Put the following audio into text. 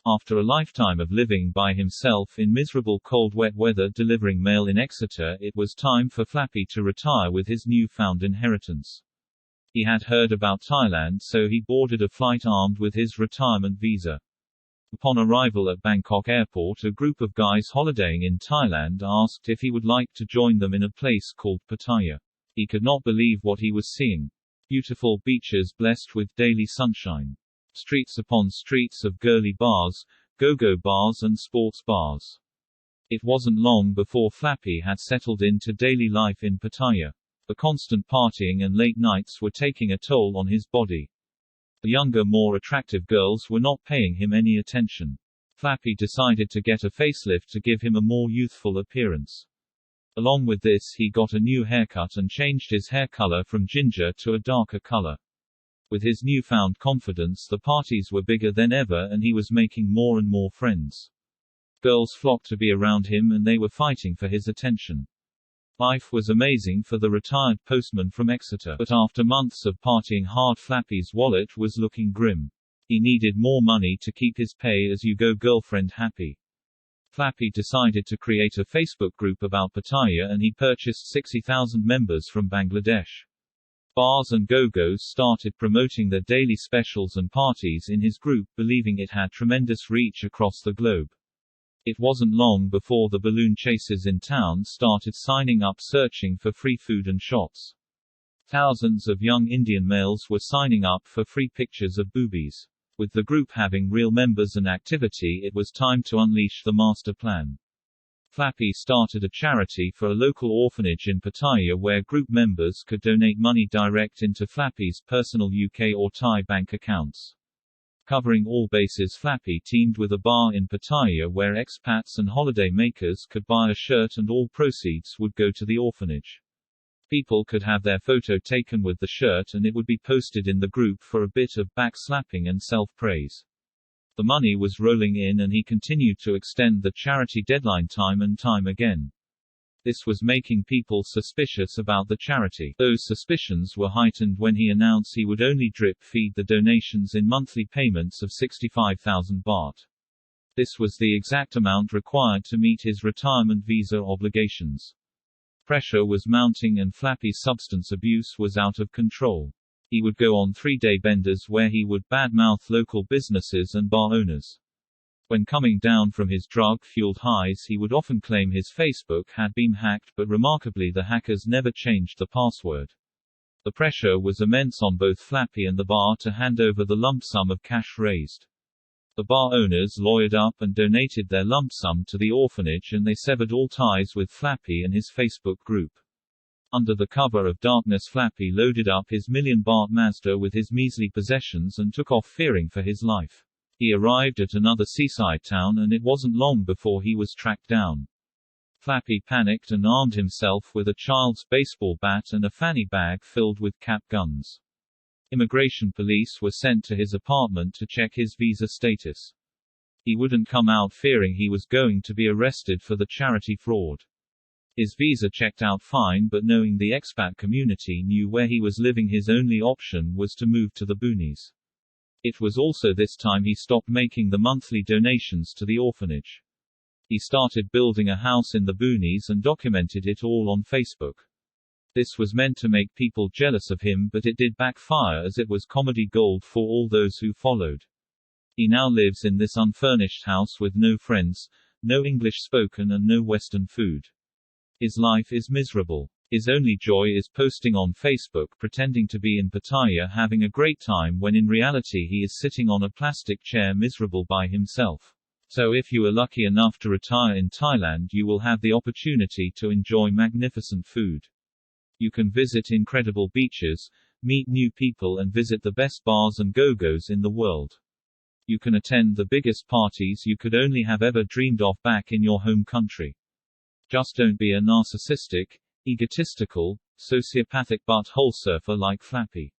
After a lifetime of living by himself in miserable cold wet weather delivering mail in Exeter, it was time for Flappy to retire with his new-found inheritance. He had heard about Thailand, so he boarded a flight armed with his retirement visa. Upon arrival at Bangkok airport, a group of guys holidaying in Thailand asked if he would like to join them in a place called Pattaya. He could not believe what he was seeing. Beautiful beaches blessed with daily sunshine. Streets upon streets of girly bars, go-go bars and sports bars. It wasn't long before Flappy had settled into daily life in Pattaya. The constant partying and late nights were taking a toll on his body. The younger, more attractive girls were not paying him any attention. Flappy decided to get a facelift to give him a more youthful appearance. Along with this, he got a new haircut and changed his hair color from ginger to a darker color. With his newfound confidence, the parties were bigger than ever and he was making more and more friends. Girls flocked to be around him and they were fighting for his attention. Life was amazing for the retired postman from Exeter, but after months of partying hard, Flappy's wallet was looking grim. He needed more money to keep his pay-as-you-go girlfriend happy. Flappy decided to create a Facebook group about Pattaya and he purchased 60,000 members from Bangladesh. Bars and go-go's started promoting their daily specials and parties in his group, believing it had tremendous reach across the globe. It wasn't long before the balloon chasers in town started signing up searching for free food and shots. Thousands of young Indian males were signing up for free pictures of boobies. With the group having real members and activity, it was time to unleash the master plan. Flappy started a charity for a local orphanage in Pattaya where group members could donate money direct into Flappy's personal UK or Thai bank accounts. Covering all bases, Flappy teamed with a bar in Pattaya where expats and holiday makers could buy a shirt and all proceeds would go to the orphanage. People could have their photo taken with the shirt and it would be posted in the group for a bit of backslapping and self-praise. The money was rolling in and he continued to extend the charity deadline time and time again. This was making people suspicious about the charity. Those suspicions were heightened when he announced he would only drip-feed the donations in monthly payments of 65,000 baht. This was the exact amount required to meet his retirement visa obligations. Pressure was mounting and Flappy's substance abuse was out of control. He would go on 3-day benders where he would badmouth local businesses and bar owners. When coming down from his drug-fueled highs, he would often claim his Facebook had been hacked, but remarkably the hackers never changed the password. The pressure was immense on both Flappy and the bar to hand over the lump sum of cash raised. The bar owners lawyered up and donated their lump sum to the orphanage and they severed all ties with Flappy and his Facebook group. Under the cover of darkness, Flappy loaded up his million-baht Mazda with his measly possessions and took off fearing for his life. He arrived at another seaside town and it wasn't long before he was tracked down. Flappy panicked and armed himself with a child's baseball bat and a fanny bag filled with cap guns. Immigration police were sent to his apartment to check his visa status. He wouldn't come out, fearing he was going to be arrested for the charity fraud. His visa checked out fine, but knowing the expat community knew where he was living, his only option was to move to the boonies. It was also this time he stopped making the monthly donations to the orphanage. He started building a house in the boonies and documented it all on Facebook. This was meant to make people jealous of him, but it did backfire as it was comedy gold for all those who followed. He now lives in this unfurnished house with no friends, no English spoken and no Western food. His life is miserable. His only joy is posting on Facebook pretending to be in Pattaya having a great time when in reality he is sitting on a plastic chair miserable by himself. So if you are lucky enough to retire in Thailand, you will have the opportunity to enjoy magnificent food. You can visit incredible beaches, meet new people and visit the best bars and go-go's in the world. You can attend the biggest parties you could only have ever dreamed of back in your home country. Just don't be a narcissistic, egotistical, sociopathic butthole surfer like Flappy.